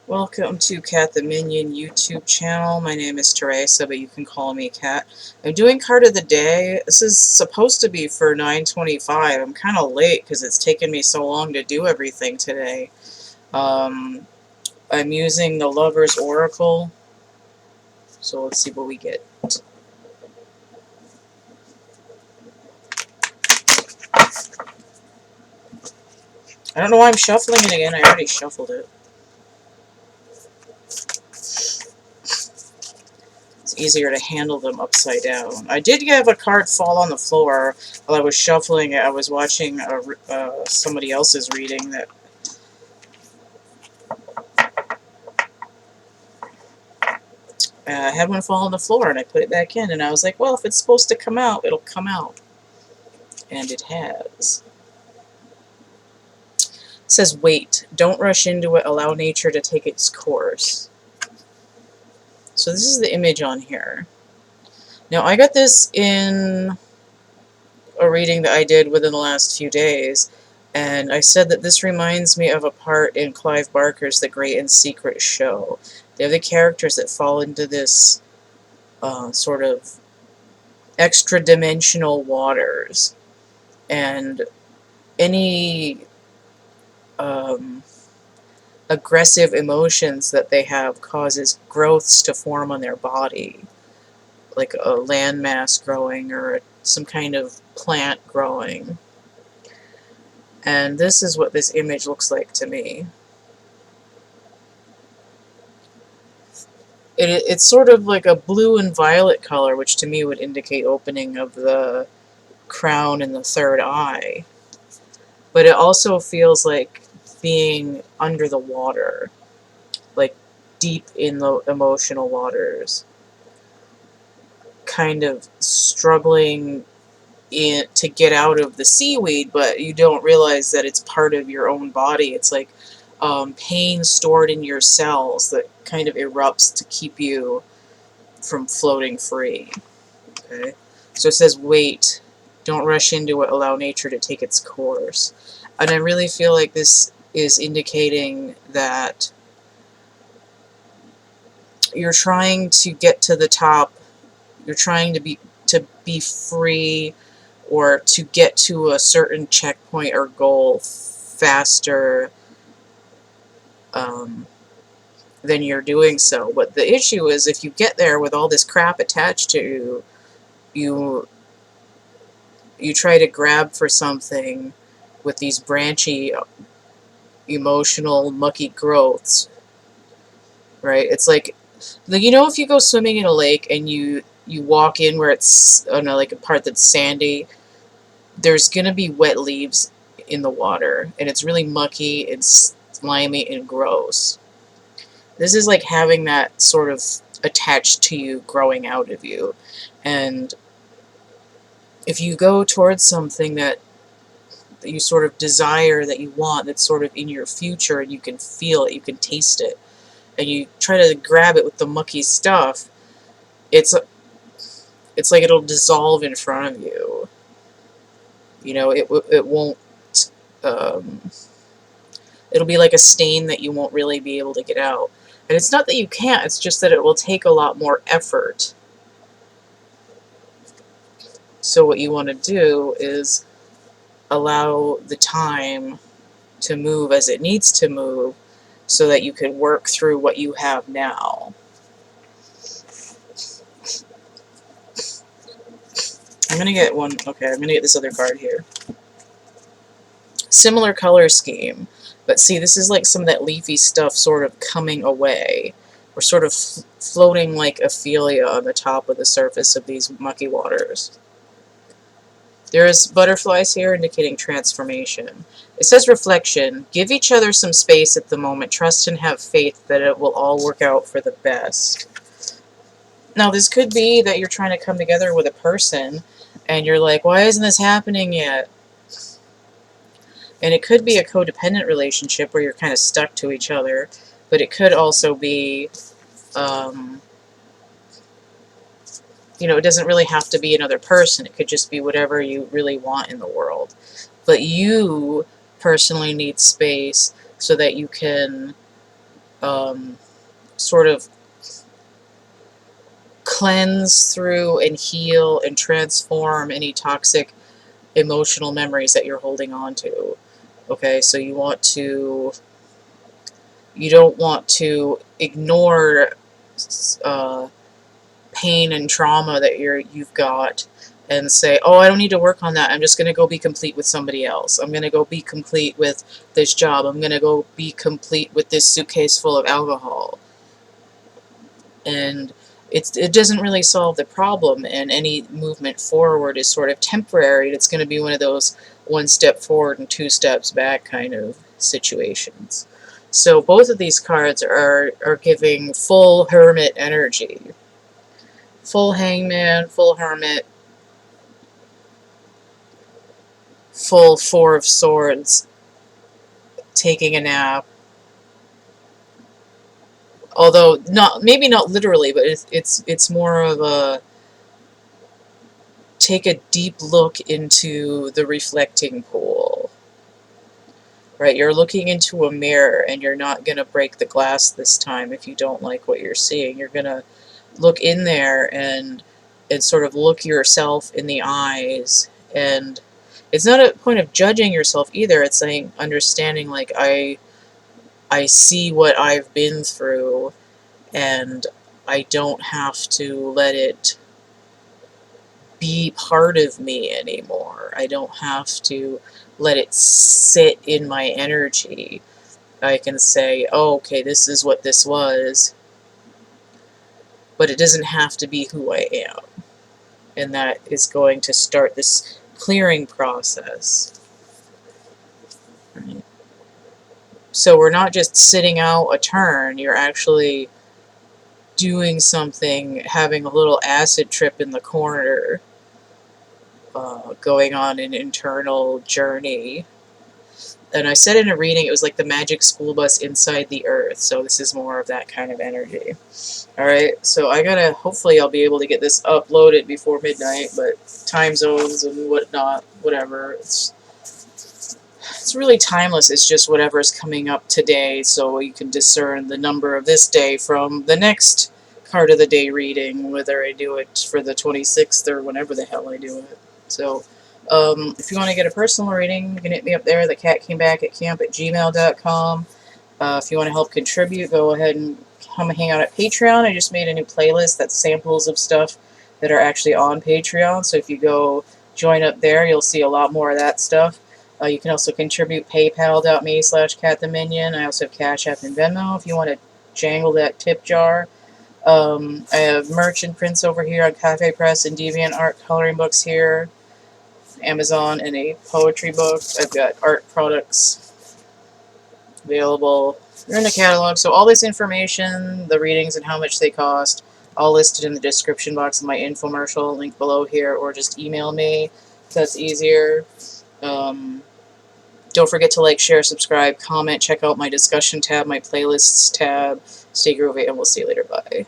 Welcome to CATtheMinion YouTube channel. My name is Teresa, but you can call me Cat. I'm doing card of the day. This is supposed to be for 9:25. I'm kind of late because it's taken me so long to do everything today. I'm using the Lover's Oracle, so let's see what we get. I don't know why I'm shuffling it again. I already shuffled it. It's easier to handle them upside down. I did have a card fall on the floor while I was shuffling it. I was watching somebody else's reading that I had one fall on the floor, and I put it back in, and I was like, well, if it's supposed to come out, it'll come out. And it has. It says, wait. Don't rush into it. Allow nature to take its course. So this is the image on here. Now, I got this in a reading that I did within the last few days, and I said that this reminds me of a part in Clive Barker's The Great and Secret Show. They have the characters that fall into this sort of extra-dimensional waters, and any aggressive emotions that they have causes growths to form on their body, like a landmass growing or some kind of plant growing. And this is what this image looks like to me. It's sort of like a blue and violet color, which to me would indicate opening of the crown and the third eye. But it also feels like being under the water, like deep in the emotional waters, kind of struggling to get out of the seaweed, but you don't realize that it's part of your own body. It's like pain stored in your cells that kind of erupts to keep you from floating free. Okay, so it says, wait, don't rush into it, allow nature to take its course. And I really feel like this is indicating that you're trying to get to the top, you're trying to be free, or to get to a certain checkpoint or goal faster than you're doing so. But the issue is, if you get there with all this crap attached to you, you try to grab for something with these branchy, emotional, mucky growths, right? It's like, you know, if you go swimming in a lake and you walk in where it's, oh no, like a part that's sandy, there's gonna be wet leaves in the water, and it's really mucky, it's slimy and gross. This is like having that sort of attached to you, growing out of you. And if you go towards something that you sort of desire, that you want, that's sort of in your future, and you can feel it, you can taste it, and you try to grab it with the mucky stuff, it's like it'll dissolve in front of you. You know, it won't, it'll be like a stain that you won't really be able to get out. And it's not that you can't, it's just that it will take a lot more effort. So what you want to do is allow the time to move as it needs to move, so that you can work through what you have now. I'm going to get one, okay, I'm going to get this other card here. Similar color scheme, but see, this is like some of that leafy stuff sort of coming away. We're sort of floating like Ophelia on the top of the surface of these mucky waters. There's butterflies here indicating transformation. It says reflection. Give each other some space at the moment. Trust and have faith that it will all work out for the best. Now, this could be that you're trying to come together with a person, and you're like, why isn't this happening yet? And it could be a codependent relationship where you're kind of stuck to each other, but it could also be, you know, it doesn't really have to be another person. It could just be whatever you really want in the world. But you personally need space so that you can sort of cleanse through and heal and transform any toxic emotional memories that you're holding on to. Okay, so you don't want to ignore pain and trauma that you've got and say, oh, I don't need to work on that. I'm just going to go be complete with somebody else. I'm going to go be complete with this job. I'm going to go be complete with this suitcase full of alcohol. And it doesn't really solve the problem, and any movement forward is sort of temporary. It's going to be one of those one step forward and two steps back kind of situations. So both of these cards are giving full hermit energy. Full hangman, full hermit, full four of swords, taking a nap. Although maybe not literally, but it's more of a take a deep look into the reflecting pool. Right, you're looking into a mirror and you're not going to break the glass this time if you don't like what you're seeing. You're going to look in there and sort of look yourself in the eyes. And it's not a point of judging yourself either. It's saying, understanding, like, I see what I've been through, and I don't have to let it be part of me anymore. I don't have to let it sit in my energy. I can say, oh, okay, this is what this was, but it doesn't have to be who I am. And that is going to start this clearing process. Right. So we're not just sitting out a turn, you're actually doing something, having a little acid trip in the corner, going on an internal journey. And I said in a reading it was like the magic school bus inside the earth, so this is more of that kind of energy. Alright, so hopefully I'll be able to get this uploaded before midnight, but time zones and whatnot, whatever, it's really timeless. It's just whatever's coming up today, so you can discern the number of this day from the next card of the day reading, whether I do it for the 26th or whenever the hell I do it. So, if you want to get a personal reading, you can hit me up there, thecatcamebackatcamp@gmail.com. If you want to help contribute, go ahead and come hang out at Patreon. I just made a new playlist that's samples of stuff that are actually on Patreon, so if you go join up there, you'll see a lot more of that stuff. You can also contribute paypal.me/CATtheMinion. I also have Cash App and Venmo if you want to jangle that tip jar. I have merch and prints over here on Cafe Press and Deviant Art coloring books here, Amazon, and a poetry book. I've got art products available. They're in the catalog, so all this information, the readings and how much they cost, all listed in the description box of my infomercial, link below here, or just email me if that's easier. Don't forget to like, share, subscribe, comment, check out my discussion tab, my playlists tab. Stay groovy, and we'll see you later. Bye.